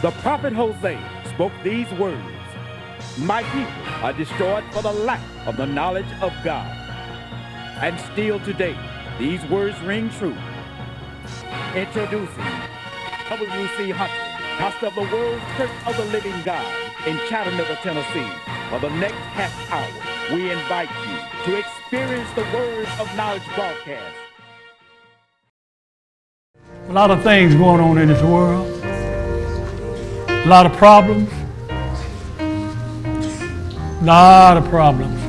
The prophet Hosea spoke these words, "My people are destroyed for the lack of the knowledge of God." And still today, these words ring true. Introducing W.C. Hunter, pastor of the World Church of the Living God in Chattanooga, Tennessee. For the next half hour, we invite you to experience the Word of Knowledge broadcast. A lot of things going on in this world. A lot of problems. A lot of problems.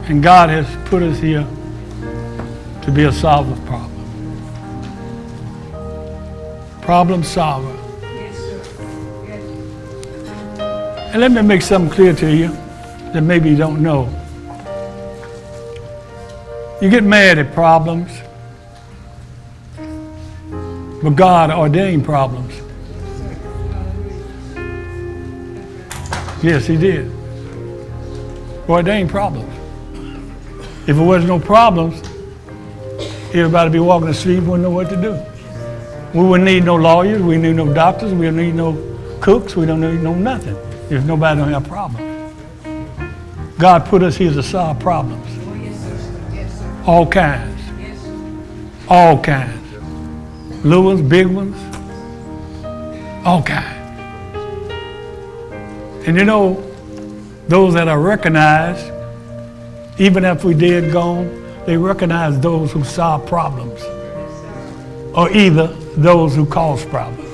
And God has put us here to be a solver of problems. Problem solver. Yes, sir. Yes. And let me make something clear to you that maybe you don't know. You get mad at problems, but God ordained problems. Yes, he did. Ordained problems. If there was no problems, everybody would be walking the street and wouldn't know what to do. We wouldn't need no lawyers, we need no doctors, we wouldn't need no cooks, we don't need no nothing if nobody don't have problems. God put us here to solve problems. Oh, yes, sir. Yes, sir. All kinds. Yes, sir. All kinds. Little ones, big ones, all kinds. And you know, those that are recognized, even if we dead gone, they recognize those who solve problems, or either those who cause problems.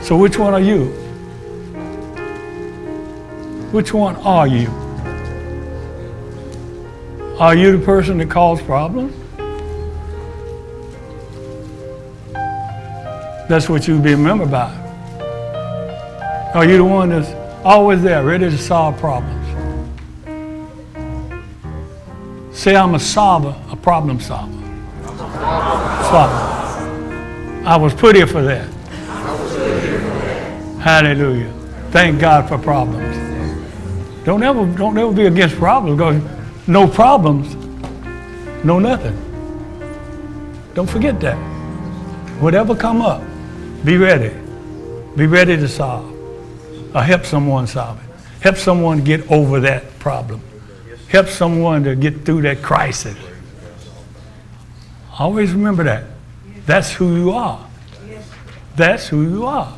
So which one are you? Which one are you? Are you the person that caused problems? That's what you'll be remembered by. Are you the one that's always there, ready to solve problems? Say, I'm a solver, a problem solver. Solver. I was put here for that. Hallelujah. Thank God for problems. Don't ever be against problems, because no problems, no nothing. Don't forget that. Whatever come up, be ready. Be ready to solve. Or help someone solve it. Help someone get over that problem. Help someone to get through that crisis. Always remember that. That's who you are. That's who you are.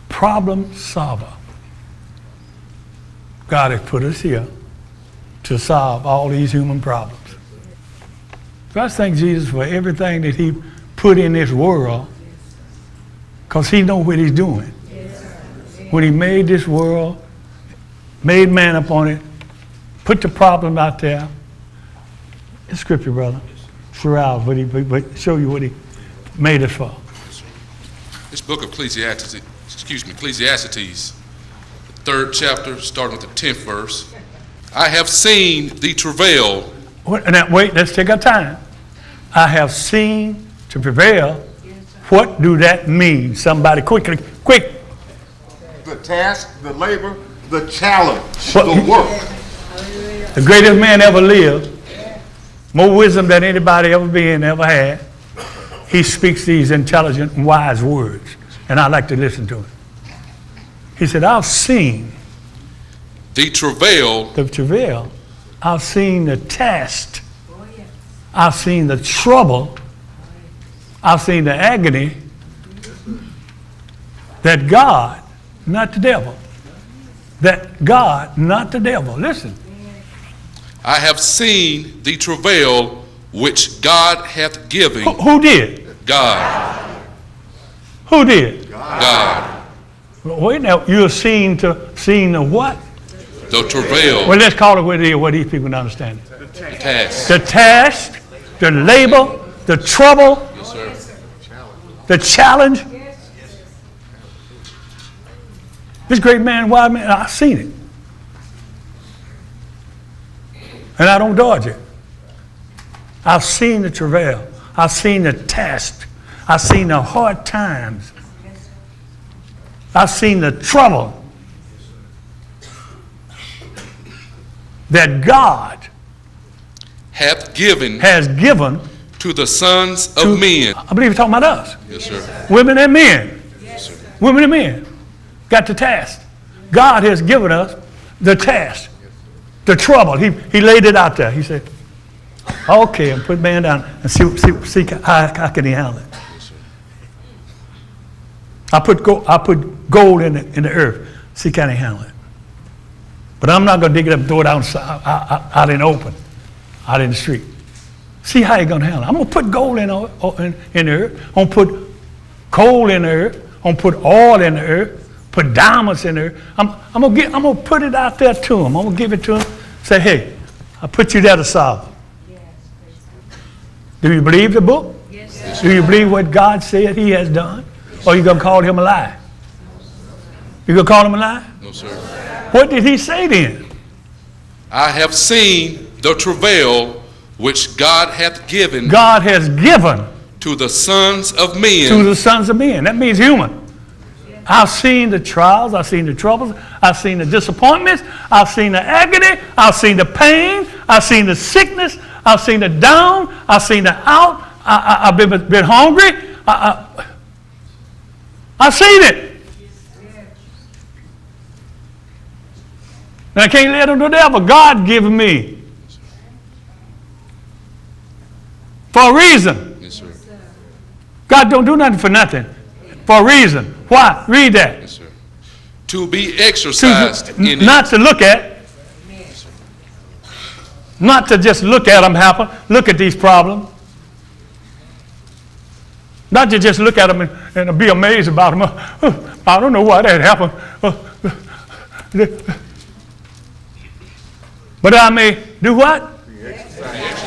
Problem solver. God has put us here to solve all these human problems. So I thank Jesus for everything that he put in this world, because he knows what he's doing. When he made this world, made man upon it, put the problem out there. It's scripture, brother. Throughout, but show you what he made it for. This book of Ecclesiastes, the 3rd chapter, starting with the 10th verse. I have seen the travail. Wait, let's take our time. I have seen to prevail. What do that mean? Somebody quickly, quick. The task, the labor, the challenge, the work. The greatest man ever lived, more wisdom than anybody ever been, ever had. He speaks these intelligent and wise words, and I like to listen to him. He said, I've seen the travail. The travail. I've seen the test. I've seen the trouble. I've seen the agony that God, not the devil, that God, not the devil, listen. I have seen the travail which God hath given. Who did? God. Who did? God. Wait now, you're seeing the what? The travail. Well, let's call it what it is, what these people don't understand. The task. The task, the labor, the trouble, Yes, sir. the challenge. This great man, wise man, I've seen it. And I don't dodge it. I've seen the travail. I've seen the test. I've seen the hard times. I've seen the trouble that God hath given has given to the sons of men. I believe he's talking about us. Yes, sir. Women and men. Women and men got the task. God has given us the task, the trouble. He laid it out there. He said, okay, and put man down and see how can he handle it. I put gold in the earth. See can he handle it. But I'm not going to dig it up and throw it out in the open, out in the street. See how he's going to handle it. I'm going to put gold in the earth. I'm going to put coal in the earth. I'm going to put oil in the earth. Put diamonds in there. I'm going to put it out there to him. I'm going to give it to him. Say, hey, I put you there to solve it. Do you believe the book? Yes. Do you believe what God said he has done? Or are you going to call him a lie? You going to call him a lie? No, sir. What did he say then? I have seen the travail which God hath given. God has given to the sons of men. To the sons of men. That means human. I've seen the trials. I've seen the troubles. I've seen the disappointments. I've seen the agony. I've seen the pain. I've seen the sickness. I've seen the down. I've seen the out. I've been hungry. I've seen it. And I can't let them do that, but God given me. For a reason. Yes, sir. God don't do nothing for nothing. For a reason. Why? Read that. Yes, sir. To be exercised in not it. To look at. Not to just look at them happen. Look at these problems. Not to just look at them and be amazed about them. I don't know why that happened. But I may do what?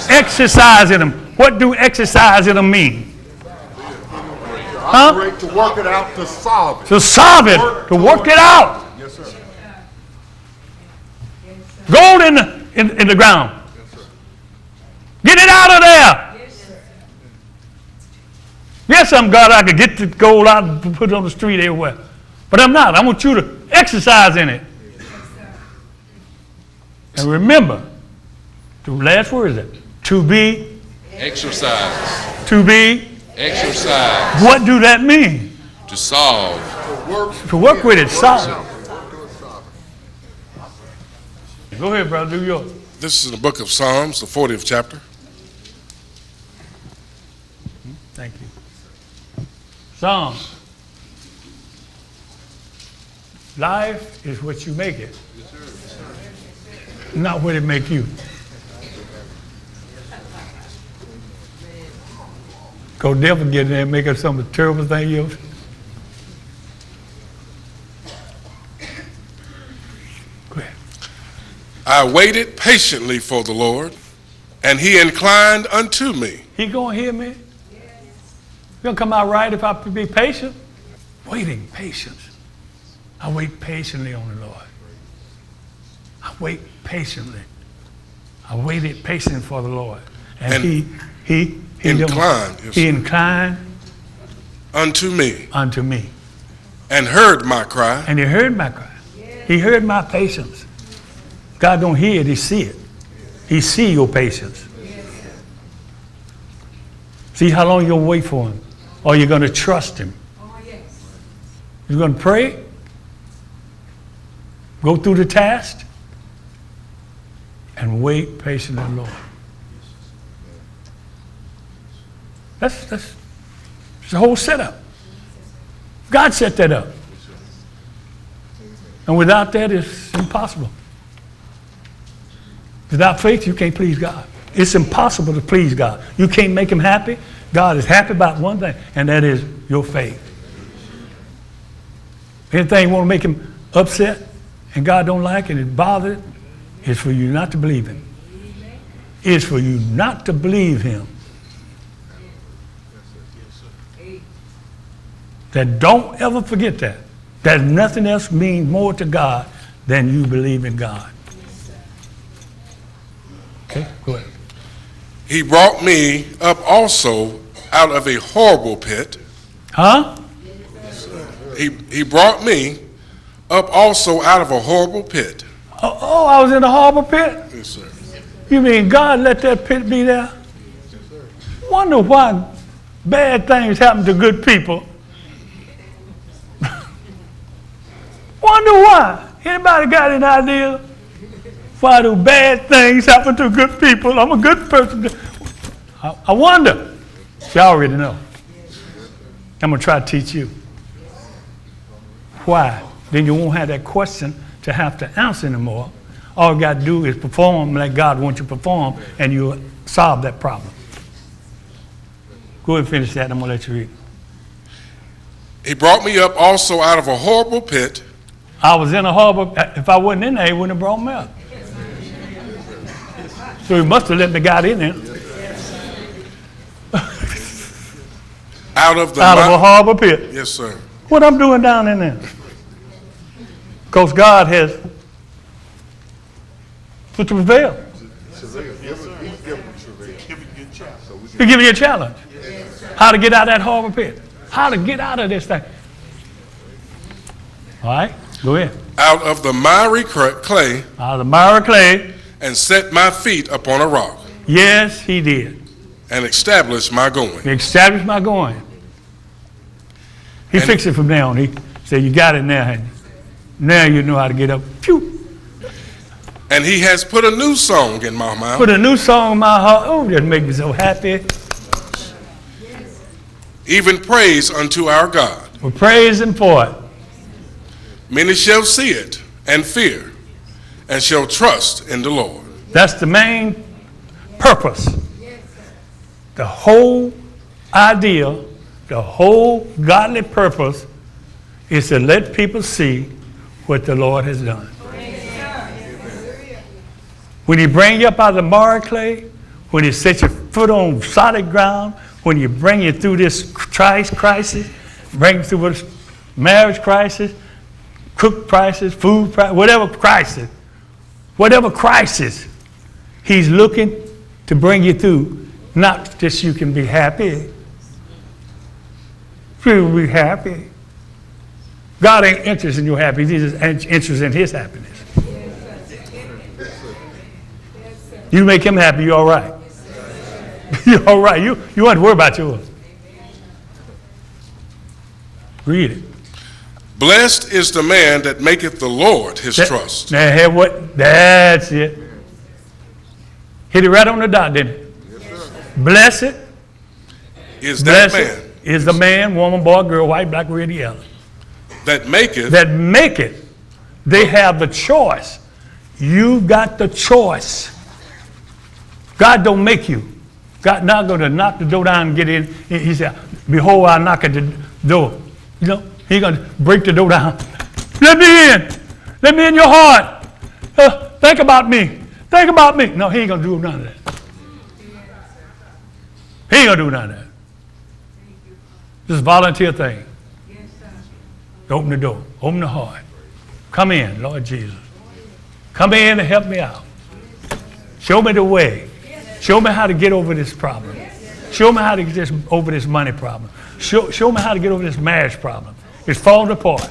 Exercise in them. What do exercise in them mean? Operate to work it out, to solve it. To solve it, to work it out. Yes, sir. Gold in the ground. Get it out of there. Yes, I'm God. I could get the gold out and put it on the street everywhere. But I'm not. I want you to exercise in it. And remember, the last word is it. To be. Exercise. To be. Exercise. What do that mean? To solve. To work with it. Solve. Go ahead, brother. Do yours. This is the book of Psalms, the 40th chapter. Thank you. Psalm. Life is what you make it. Not what it make you. Go devil get in there and make us some terrible thing else. Go ahead. I waited patiently for the Lord, and he inclined unto me. He gonna hear me? It's gonna come out right if I be patient. Waiting, patience. I wait patiently on the Lord. I wait patiently. I waited patiently for the Lord. And he inclined. He inclined unto me. Unto me. And heard my cry. And he heard my cry. He heard my patience. God don't hear it, he see it. He see your patience. See how long you'll wait for him. Or you're going to trust him. You're going to pray. Go through the task. And wait patiently on the Lord. That's the whole setup. God set that up. And without that, it's impossible. Without faith, you can't please God. It's impossible to please God. You can't make him happy. God is happy about one thing, and that is your faith. Anything you want to make him upset and God don't like it, it bothers it, it's for you not to believe him. It's for you not to believe him. That don't ever forget that. That nothing else means more to God than you believe in God. Okay, go ahead. He brought me up also out of a horrible pit. Huh? He brought me up also out of a horrible pit. Oh, I was in a horrible pit? Yes, sir. You mean God let that pit be there? Wonder why bad things happen to good people. Wonder why. Anybody got any idea? Why do bad things happen to good people? I'm a good person. I wonder. You already know. I'm going to try to teach you. Why? Then you won't have that question to have to answer anymore. All you got to do is perform like God wants you to perform, and you'll solve that problem. Go ahead and finish that, and I'm going to let you read. He brought me up also out of a horrible pit. I was in a horrible, if I wasn't in there, he wouldn't have brought me up. So he must have let me get in there. Out of a horrible pit. Yes, sir. What I'm doing down in there? Because God has put to prevail. He's giving you a challenge. How to get out of that horrible pit. How to get out of this thing. All right, go ahead. Out of the miry clay. Out of the miry clay. And set my feet upon a rock. Yes, he did. And established my going. He established my going. He fixed it from now on. He said, you got it now, honey. Now you know how to get up. Phew. And he has put a new song in my mouth. Put a new song in my heart. Oh, that makes me so happy. Even praise unto our God. We're praising for it. Many shall see it and fear, and shall trust in the Lord. That's the main purpose. The whole idea, the whole godly purpose is to let people see what the Lord has done. When he bring you up out of the miry clay, when he set your foot on solid ground, when he bring you through this crisis, bring you through this marriage crisis, cook crisis, food crisis, whatever crisis, he's looking to bring you through, not just you can be happy. You will be happy. God ain't interested in your happiness. He's just interested in his happiness. You make him happy, you're all right. You're all right. You don't have to worry about yours. Read it. Blessed is the man that maketh the Lord his trust. That's it. Hit it right on the dot, didn't it? Yes, blessed is that man. Is the man, woman, boy, girl, white, black, red, yellow. That maketh. They have the choice. You've got the choice. God don't make you. God not going to knock the door down and get in. He said, behold, I knock at the door. You know, he's going to break the door down. Let me in. Let me in your heart. Think about me. Think about me. No, he ain't going to do none of that. He ain't going to do none of that. This is a volunteer thing. Open the door. Open the heart. Come in, Lord Jesus. Come in and help me out. Show me the way. Show me how to get over this problem. Show me how to get over this money problem. Show me how to get over this marriage problem. It's falling apart.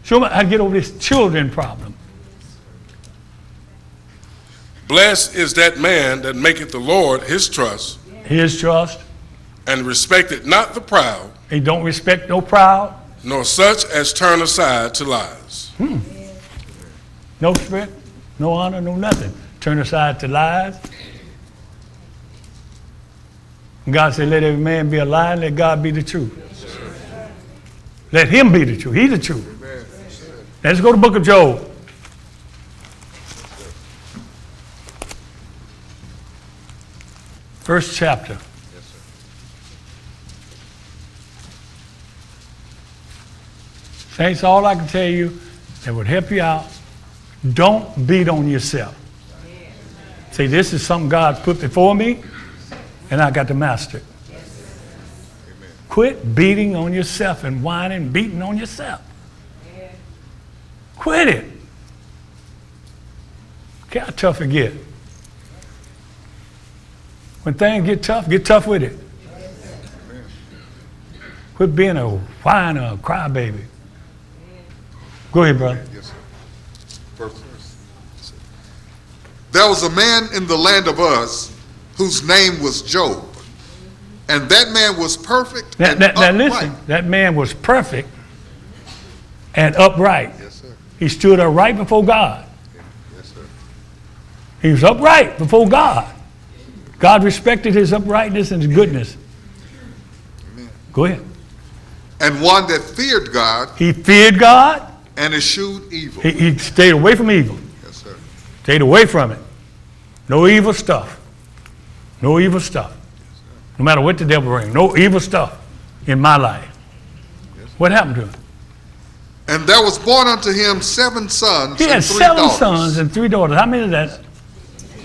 Show me how to get over this children problem. Blessed is that man that maketh the Lord his trust. His trust. And respecteth not the proud. He don't respect no proud. Nor such as turn aside to lies. No respect, no honor, no nothing. Turn aside to lies. And God said, let every man be a lie, and let God be the truth. Let him be the truth. He's the truth. Let's go to the book of Job. First chapter. Saints, all I can tell you that would help you out, don't beat on yourself. Say, this is something God put before me, and I got to master it. Quit beating on yourself and whining, beating on yourself. Quit it. Look how tough it get. When things get tough with it. Quit being a whiner, a crybaby. Go ahead, brother. Yes, sir. First verse. There was a man in the land of Uz whose name was Job. And that man was perfect and Now upright. listen, that man was perfect and upright. Yes, sir. He stood upright before God. Yes, sir. He was upright before God. God respected his uprightness and his goodness. Amen. Go ahead. And one that feared God He feared God. and eschewed evil. He stayed away from evil. Yes, sir. Stayed away from it. No evil stuff. No evil stuff. No matter what the devil brings. No evil stuff in my life. What happened to him? And there was born unto him 7 sons He and had 3 7 daughters. sons and 3 daughters. How many is that?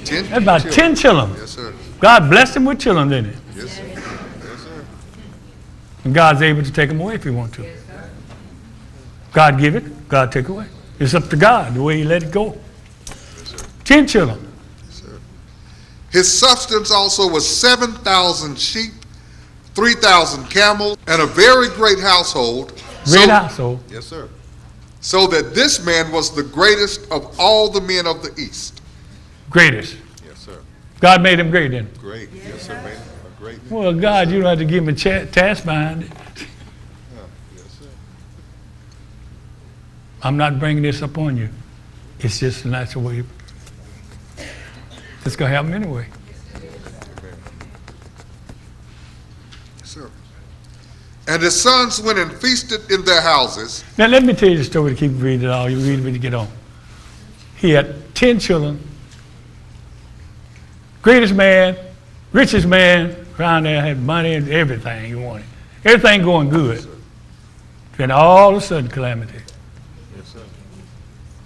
10 That's about 10 children. Yes, sir. God blessed him with children, didn't he? Yes, sir. Yes, sir. And God's able to take them away if he wants to. God give it, God take away. It's up to God the way he let it go. 10 children. His substance also was 7,000 sheep, 3,000 camels, and a very great household. Great household. Yes, sir. So that this man was the greatest of all the men of the East. Greatest. Yes, sir. God made him great, didn't he? Great. Yes, sir, man. A great man. Well, God, you don't have to give him a task behind it. Yes, sir. I'm not bringing this up on you. It's just a natural way. It's going to happen anyway. Yes, sir. And his sons went and feasted in their houses. Now, let me tell you the story to keep reading it all. You read it when you get on. He had 10 children. Greatest man, richest man around there, had money and everything he wanted. Everything going good. Then all of a sudden, calamity. Yes,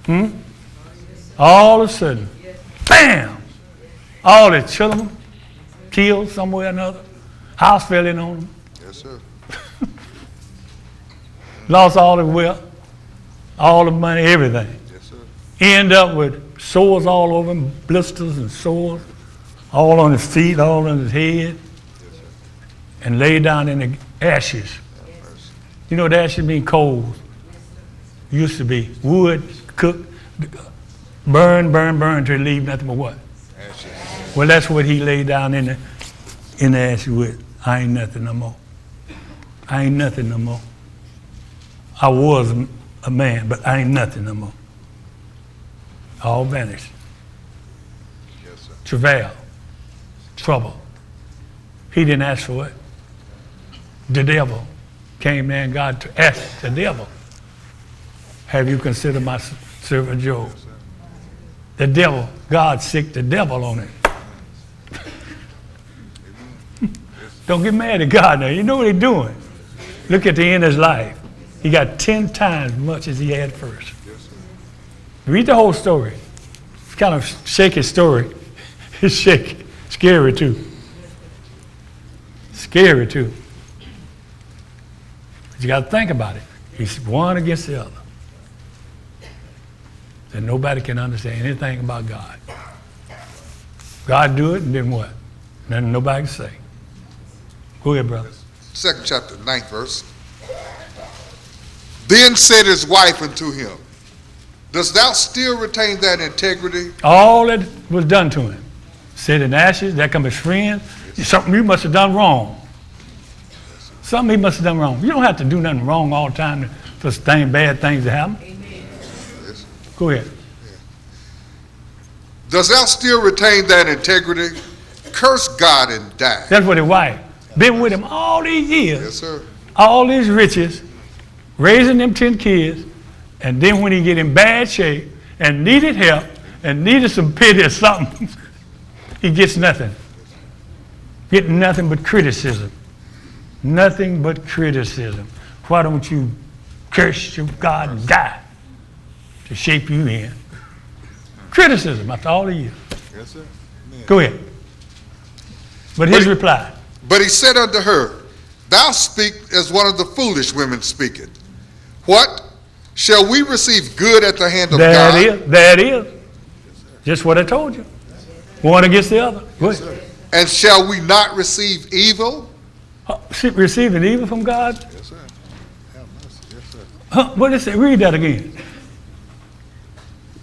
sir. All of a sudden, bam! All the children killed somewhere or another. House fell in on them. Yes, sir. Lost all the wealth, all the money, everything. Yes, sir. End up with sores all over him, blisters and sores, all on his feet, all on his head, and lay down in the ashes. You know what ashes mean? Coals. Used to be wood, cooked, burn till it leave nothing but what? Ashes. Well, that's what he laid down in the ashes with. I ain't nothing no more. I ain't nothing no more. I was a man, but I ain't nothing no more. All vanished. Yes, sir. Travail, trouble. He didn't ask for it. The devil came there and God asked the devil, have you considered my servant Job? The devil, God sicked the devil on it. Don't get mad at God now. You know what he's doing. Look at the end of his life. He got 10 times as much as he had first. Read the whole story. It's kind of shaky story. It's shaky. Scary too. Scary too. But you got to think about it. He's one against the other. And nobody can understand anything about God. God do it, and then what? Nothing nobody can say. Go ahead, brother. 2nd chapter, 9th verse. Then said his wife unto him, dost thou still retain that integrity? All that was done to him. Sit in ashes, that come his friends. Something you must have done wrong. Something he must have done wrong. You don't have to do nothing wrong all the time for bad things to happen. Yes. Go ahead. Dost thou still retain that integrity? Curse God and die. That's what his wife. Been with him all these years. Yes, sir. All these riches, raising them 10 kids, and then when he get in bad shape and needed help and needed some pity or something, he gets nothing. Getting nothing but criticism. Nothing but criticism. Why don't you curse your God and die to shape you in? Criticism after all the years. Yes, sir. Amen. Go ahead. But his reply. But he said unto her, thou speak as one of the foolish women speaketh. What? Shall we receive good at the hand of God? There it is. Just what I told you. One against the other. Go ahead. And shall we not receive evil? Receiving evil from God? Yes, sir. Have mercy. Yes, sir. What is it? Read that again.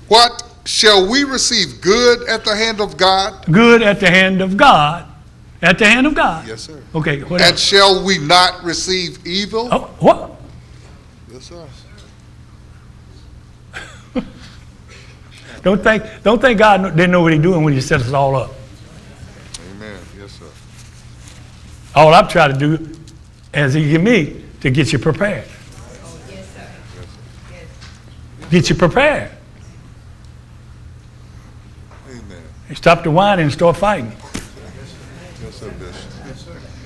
What? Shall we receive good at the hand of God? Good at the hand of God. At the hand of God. Yes, sir. Okay, what And else? shall we not receive evil? Oh, what? Yes, sir. Don't think God didn't know what he's doing when he set us all up. Amen. Yes, sir. All I've tried to do, as he give me, to get you prepared. Yes, sir. Yes. Get you prepared. Amen. Stop the whining and start fighting. Yes, sir,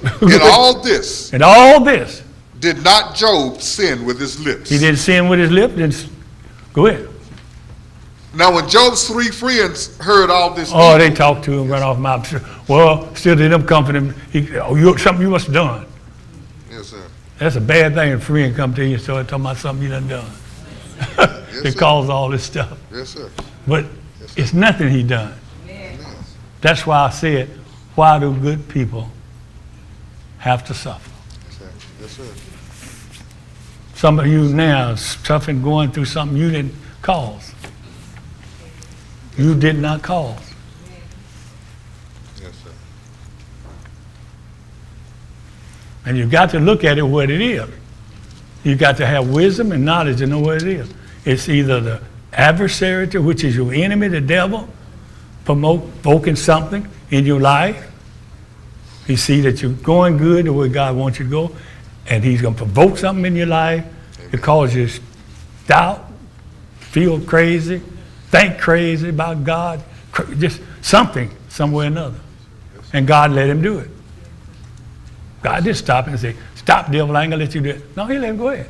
Bishop. In all this, And all this, did not Job sin with his lips? he didn't sin with his lips. Go ahead. Now, when Job's 3 friends heard all this, Oh, they talked to him, run off mouth. Well, still did them comfort him. Something you must have done. yes, sir. That's a bad thing. A friend come to you and start talking about something you done done. It sir. caused all this stuff. Yes, sir. But it's nothing he done. That's why I said, why do good people have to suffer? Yes, sir. Some of you now suffering, going through something you didn't cause. You did not cause. Yes, sir. And you got to look at it what it is. You got to have wisdom and knowledge to know what it is. It's either the adversary, which is your enemy, the devil, provoking something in your life. He see that you're going good the way God wants you to go, and he's going to provoke something in your life to cause you to doubt, feel crazy, think crazy about God, just something, somewhere or another. And God let him do it. God didn't stop and say, stop, devil, I ain't gonna let you do it. No, he let him go ahead.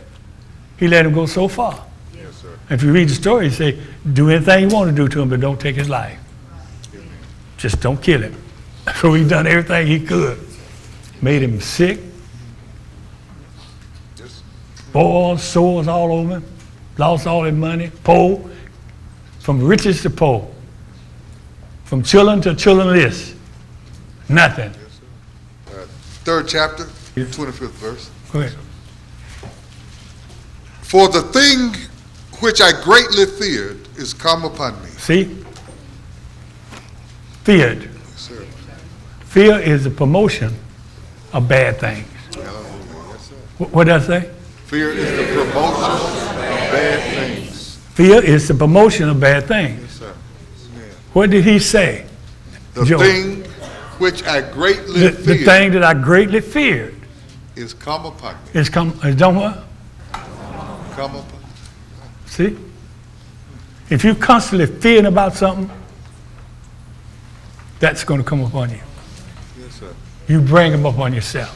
He let him go so far. Yes, sir. If you read the story, he say, do anything you want to do to him, but don't take his life. Just don't kill him. So he done everything he could. Made him sick, Yes. boils, sores all over him, lost all his money, poor, from riches to poor, from children to childrenless, nothing. Third chapter, 25th verse. Go ahead. For the thing which I greatly feared is come upon me. See? Feared. Yes, sir. Fear is the promotion of bad things. Hallelujah. Yes, sir. What does that say? Fear is the promotion of bad things. Fear is the promotion of bad things. Yes, sir. Amen. What did he say? The Job. thing which I greatly The feared thing that I greatly feared is come upon me. is done what? Come upon me. See? If you constantly fearing about something, that's going to come upon you. Yes, sir. You bring them upon yourself.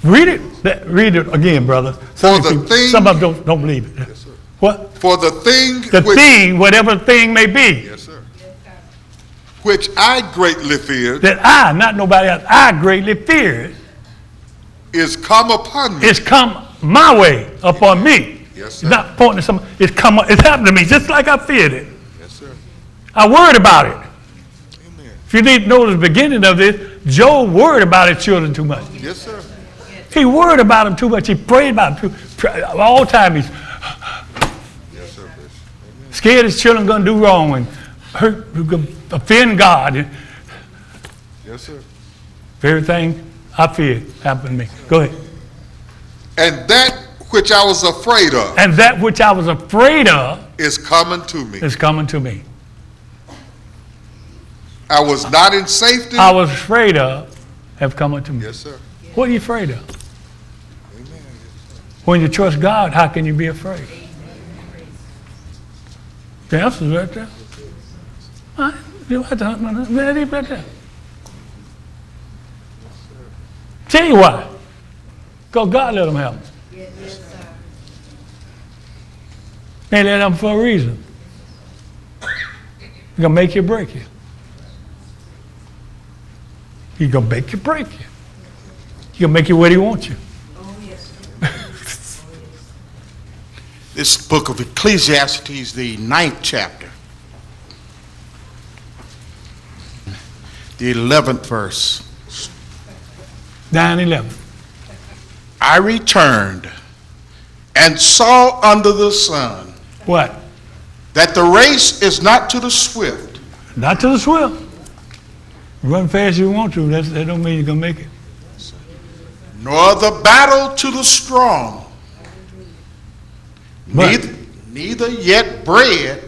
Read it. Read it again, brother. Some of them don't believe it. Yes, sir. What? For the thing The which, thing, whatever thing may be, yes, sir. Which I greatly feared that I, not nobody else, I greatly feared, is come upon me. it's come my way upon me. Yes, sir. It's not pointing to somebody. It's happened to me just like I feared it. Yes, sir. I worried about it. Amen. If you need to know the beginning of this, Job worried about his children too much. Yes, sir. He worried about them too much. He prayed about them all the time. He's Yes, sir, Bishop. Amen. scared his children going to do wrong and hurt, offend God. Yes, sir. Everything I feared happened to me. Go ahead. And that which I was afraid of And that which I was afraid of is coming to me. is coming to me. I was not in safety. I was afraid of have come unto me. Yes, sir. What are you afraid of? Amen. When you trust God, how can you be afraid? The answer's right there. All right, you have to right there. Tell you why. Because God let them have them. Yes, sir. They let them for a reason. He's going to make you break you. He's going to make you break you. He's going to make you what he wants you. Oh, yes, sir. This book of Ecclesiastes, the 9th chapter, the 11th verse. 9:11. I returned and saw under the sun What? that the race is not to the swift, Not to the swift. Run fast as you want to, that don't mean you're going to make it. Nor the battle to the strong. But- Neither yet bread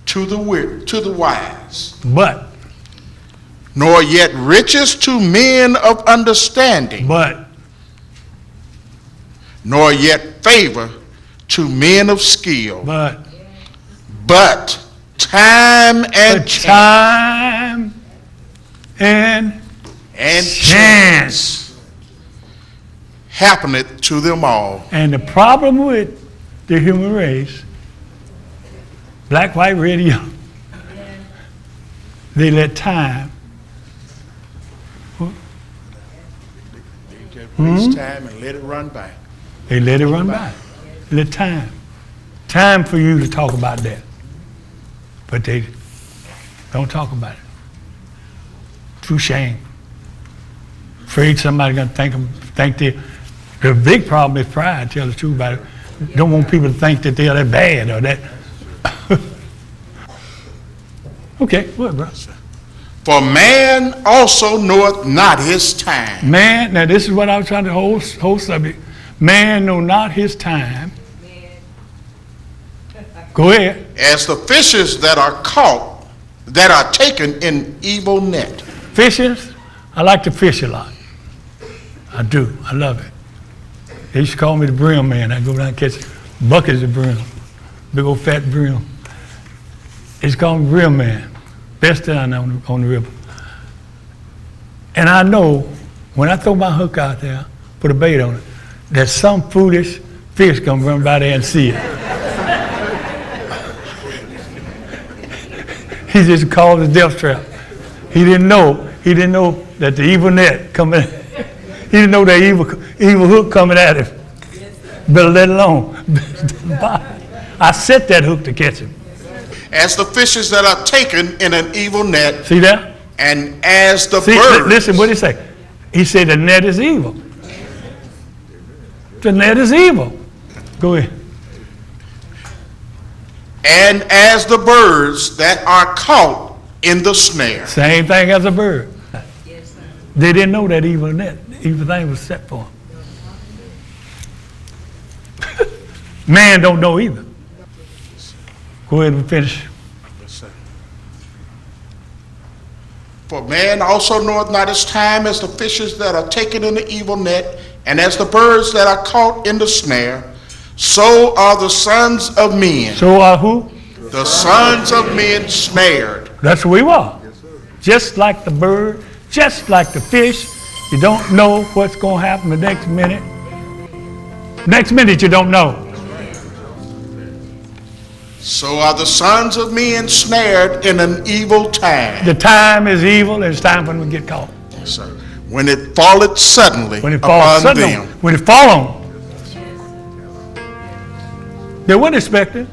to the wise. But, Nor yet riches to men of understanding. Nor yet favor to men of skill. But time and chance. Time and chance happeneth to them all. And the problem with the human race, black, white, red, yellow, they let time. Waste time and let it run by. They let it run by. Let time. Time for you to talk about that. But they don't talk about it. True shame. Afraid somebody's going to think the big problem is pride, tell the truth about it. Don't want people to think that they're that bad or that. Okay, go ahead, bro. For man also knoweth not his time. Man, now this is what I was trying to whole subject. Man know not his time. Go ahead. As the fishes that are caught, that are taken in evil net. Fishes, I like to fish a lot. I do. I love it. They used to call me the brim man. I go down and catch buckets of brim. Big old fat brim. They used to call me brim man. Best down on the river. And I know when I throw my hook out there, put a bait on it, that some foolish fish gonna run by there and see it. He just called it death trap. He didn't know that the evil net coming. He didn't know that evil hook coming at him. Better let it alone. I set that hook to catch him. As the fishes that are taken in an evil net. See that? And as the See, birds. listen, what did he say? He said the net is evil. The net is evil. Go ahead. And as the birds that are caught in the snare. Same thing as a bird. They didn't know that evil net, evil thing was set for them. Man don't know either. Go ahead and finish. For man also knoweth not his time, as the fishes that are taken in the evil net, and as the birds that are caught in the snare. So are the sons of men. So are who? The sons of men snared. That's who we are. Just like the bird, just like the fish. You don't know what's going to happen the next minute. Next minute you don't know. So are the sons of men snared in an evil time. The time is evil, and it's time for them to get caught. Yes, sir. When it falleth suddenly When it falls upon suddenly, them. when it fall on them. They wouldn't expect it.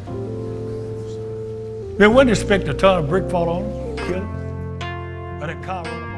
They wouldn't expect a ton of brick fall on them, kill them, or that car run